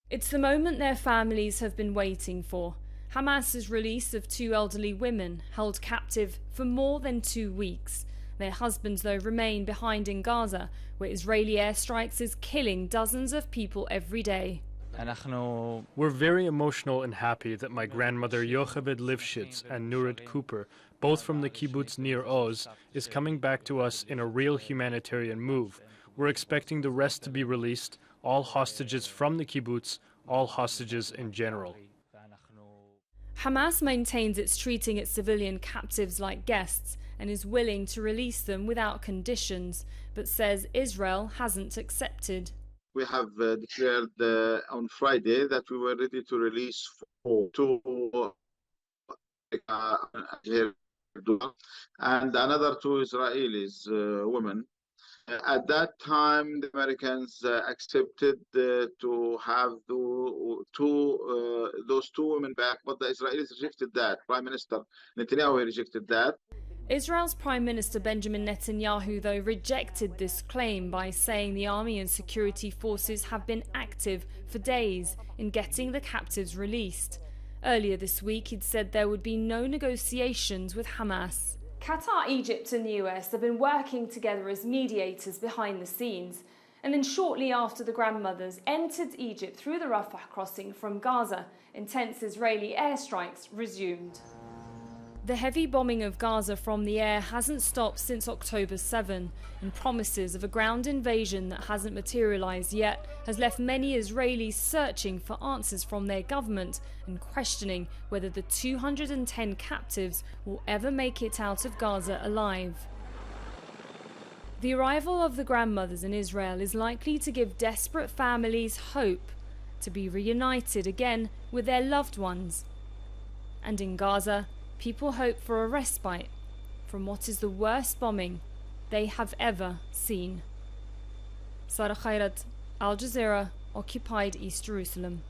It's the moment their families have been waiting for. Hamas's release of 2 elderly women held captive for more than 2 weeks. Their husbands, though, remain behind in Gaza, where Israeli airstrikes is killing dozens of people every day. We're very emotional and happy that my grandmother Yocheved Lifshitz and Nurit Cooper, both from the kibbutz near Oz, is coming back to us in a real humanitarian move. We're expecting the rest to be released, all hostages from the kibbutz, all hostages in general. Hamas maintains it's treating its civilian captives like guests and is willing to release them without conditions, but says Israel hasn't accepted. We have declared on Friday that we were ready to release 2 and another 2 Israelis women. At that time, the Americans accepted to have those 2 women back, but the Israelis rejected that. Prime Minister Netanyahu rejected that. Israel's Prime Minister Benjamin Netanyahu, though, rejected this claim by saying the army and security forces have been active for days in getting the captives released. Earlier this week, he'd said there would be no negotiations with Hamas. Qatar, Egypt and the US have been working together as mediators behind the scenes. And then shortly after the grandmothers entered Egypt through the Rafah crossing from Gaza, intense Israeli airstrikes resumed. The heavy bombing of Gaza from the air hasn't stopped since October 7, and promises of a ground invasion that hasn't materialized yet has left many Israelis searching for answers from their government and questioning whether the 210 captives will ever make it out of Gaza alive. The arrival of the grandmothers in Israel is likely to give desperate families hope to be reunited again with their loved ones. And in Gaza, people hope for a respite from what is the worst bombing they have ever seen. Sara, Khairat, Al Jazeera, occupied East Jerusalem.